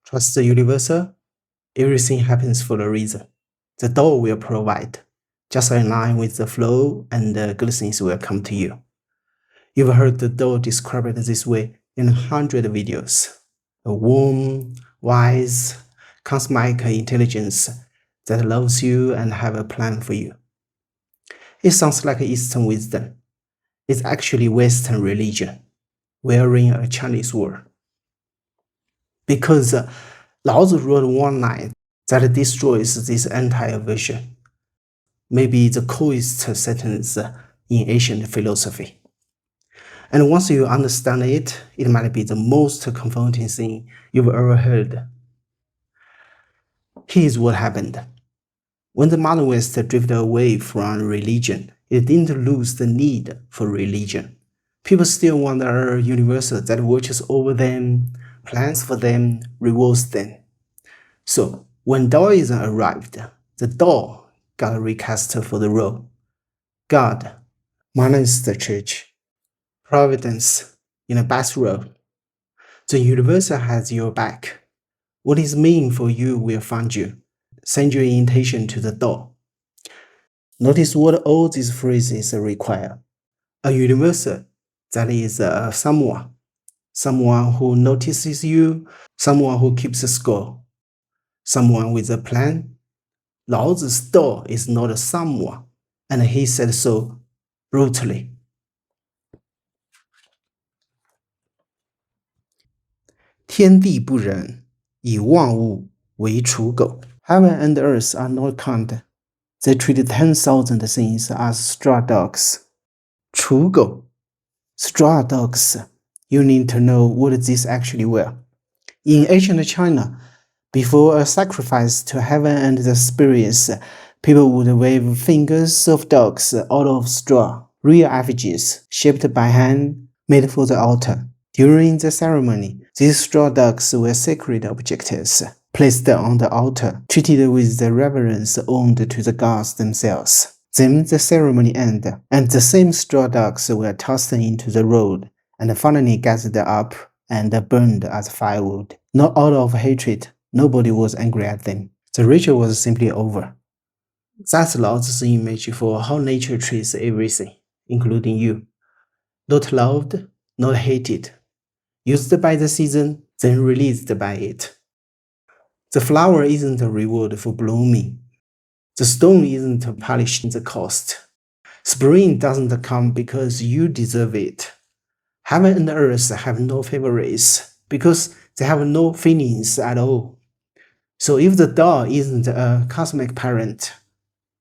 Trust the universal. Everything happens for a reason. The Dao will provide. Just align with the flow and good things will come to you. You've heard the Dao described this way in 100 videos. A warm, wise, cosmic intelligence that loves you and have a plan for you. It sounds like Eastern wisdom. It's actually Western religion, wearing a Chinese word. Because Laozi wrote one line that destroys this entire vision. Maybe the coolest sentence in ancient philosophy. And once you understand it, it might be the most comforting thing you've ever heard. Here's what happened. When the modern West drifted away from religion, it didn't lose the need for religion. People still want a universal that watches over them, plans for them, rewards them. So when Daoism arrived, the Dao got recast for the role. God minus the church. Providence in a bathrobe. The universal has your back. What is meant for you will find you. Send your invitation to the Dao. Notice what all these phrases require. A universal, that is someone who notices you, someone who keeps a score, someone with a plan. Laozi's Dao is not a someone, and he said so brutally.天地不仁，以万物为刍狗. Heaven and earth are not kind. They treat 10,000 things as straw dogs. 刍狗, straw dogs. You need to know what this actually were. In ancient China, before a sacrifice to heaven and the spirits, people would wave fingers of dogs out of straw, real effigies, shaped by hand, made for the altar. During the ceremony, these straw dogs were sacred objects, placed on the altar, treated with the reverence owed to the gods themselves. Then the ceremony ended, and the same straw dogs were tossed into the road, and finally gathered up and burned as firewood. Not out of hatred, nobody was angry at them. The ritual was simply over. That's Laozi's image for how nature treats everything, including you. Not loved, not hated. Used by the season, then released by it. The flower isn't a reward for blooming. The stone isn't polishing the cost. Spring doesn't come because you deserve it. Heaven and earth have no favorites because they have no feelings at all. So if the Dao isn't a cosmic parent,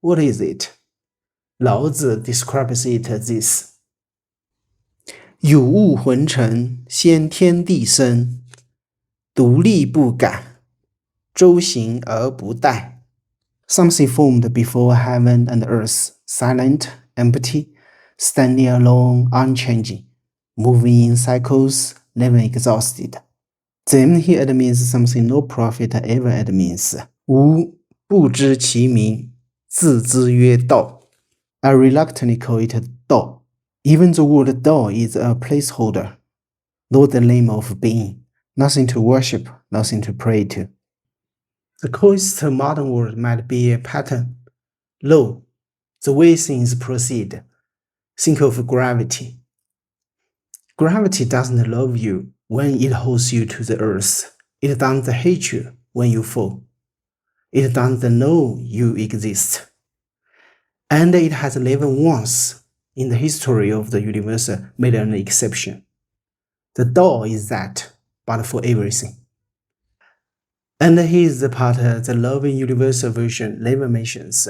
what is it? Laozi describes it as this. 有物浑成，先天地生，独立不改，周行而不殆。Something formed before heaven and earth, silent, empty, standing alone, unchanging, moving in cycles, never exhausted. Then he admits something no prophet ever admits. 吾不知其名，自之曰道。I reluctantly call it Dao. Even the word Dao is a placeholder, not the name of being, nothing to worship, nothing to pray to. The coolest modern word might be a pattern, law, the way things proceed. Think of gravity. Gravity doesn't love you when it holds you to the earth. It doesn't hate you when you fall. It doesn't know you exist. And it has never once in the history of the universe made an exception. The Dao is that, but for everything. And here's the part the loving universal version never mentions.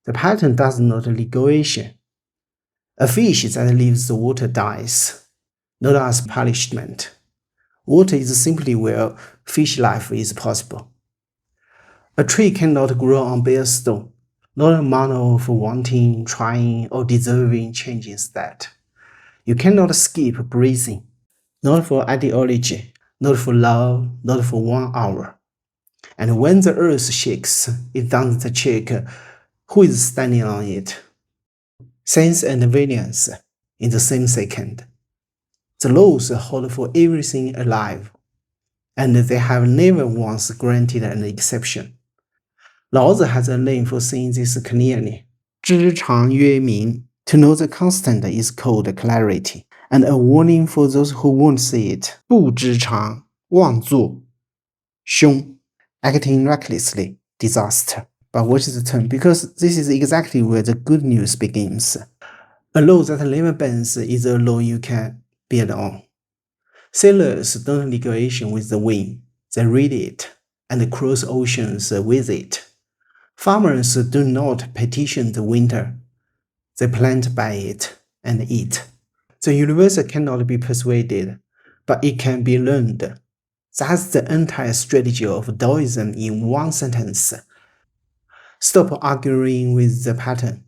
The pattern does not legation. A fish that leaves the water dies, not as punishment. Water is simply where fish life is possible. A tree cannot grow on bare stone, not a matter of wanting, trying, or deserving change instead. You cannot skip breathing, not for ideology, not for love, not for 1 hour. And when the earth shakes, it doesn't check who is standing on it. Sense and variance in the same second. The laws hold for everything alive. and they have never once granted an exception. Laozi has a name for saying this clearly. 知常曰明. To know the constant is called clarity, and a warning for those who won't see it. 不知常,妄作,凶, acting recklessly, disaster. But watch the turn, because this is exactly where the good news begins. A law that never bends is a law you can build on. Sailors don't negotiate with the wind, they read it, and cross oceans with it. Farmers do not petition the winter, they plant by it and eat. The universe cannot be persuaded, but it can be learned. That's the entire strategy of Daoism in one sentence. Stop arguing with the pattern.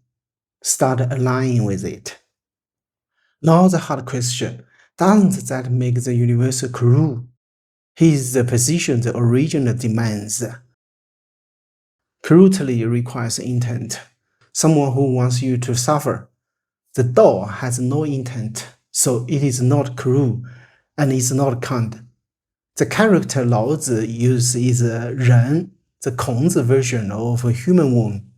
Start aligning with it. Now the hard question, doesn't that make the universe cruel? Here's the position the original demands. Cruelty requires intent, someone who wants you to suffer. The Dao has no intent, so it is not cruel, and is not kind. The character Laozi uses is Ren, the Kongzi version of a human womb.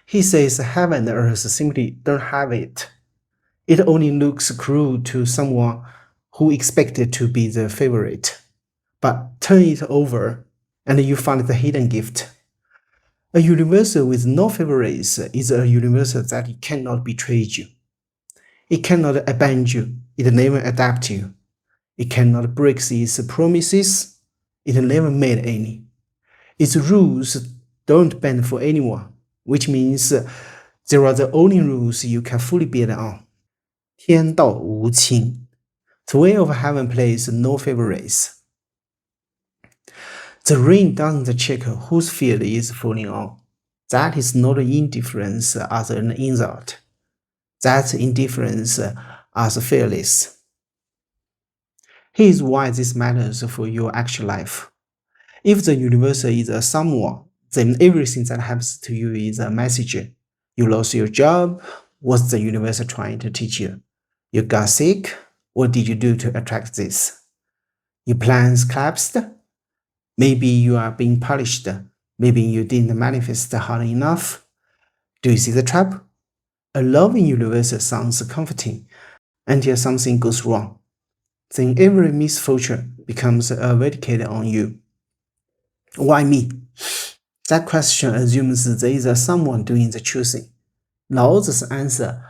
He says heaven and earth simply don't have it. It only looks cruel to someone who expected to be the favorite. But turn it over, and you find the hidden gift. A universe with no favorites is a universe that cannot betray you. It cannot abandon you. It never adapts you. It cannot break its promises. It never made any. Its rules don't bend for anyone, which means there are the only rules you can fully build on. 天道无亲. The way of heaven plays no favorites. The rain doesn't check whose field is falling on. That is not indifference as an insult. That's indifference as fearless. Here's why this matters for your actual life. If the universe is a someone, then everything that happens to you is a message. You lost your job, what's the universe trying to teach you? You got sick, what did you do to attract this? Your plans collapsed? Maybe you are being punished. Maybe you didn't manifest hard enough. Do you see the trap? A loving universe sounds comforting until something goes wrong. Then every misfortune becomes a verdict on you. Why me? That question assumes there is someone doing the choosing. Laozi's answer,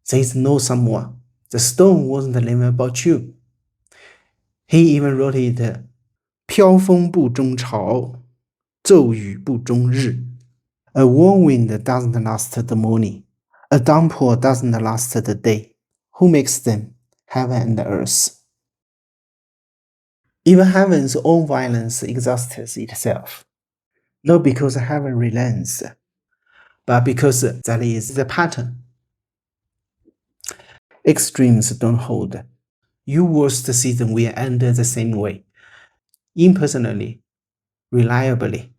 there is no someone. The stone wasn't never about you. He even wrote it, 飘风不终朝, 骤雨不终日. A warm wind doesn't last the morning. A downpour doesn't last the day. Who makes them? Heaven and earth. Even heaven's own violence exhausts itself. Not because heaven relents, but because that is the pattern. Extremes don't hold. Your worst season will end the same way. Impersonally, reliably.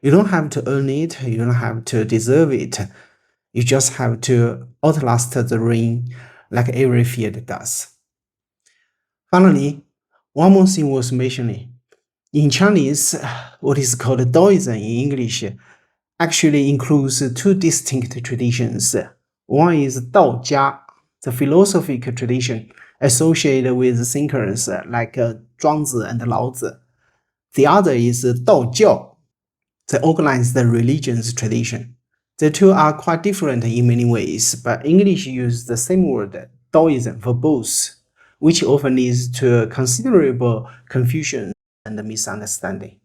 You don't have to earn it, you don't have to deserve it. You just have to outlast the rain like every field does. Finally, one more thing worth mentioning. In Chinese, what is called Daoism in English actually includes two distinct traditions. One is Daojia, the philosophical tradition associated with thinkers like Zhuangzi and Laozi. The other is Daojiao, the organized religions tradition. The two are quite different in many ways, but English uses the same word, Daoism, for both, which often leads to considerable confusion and misunderstanding.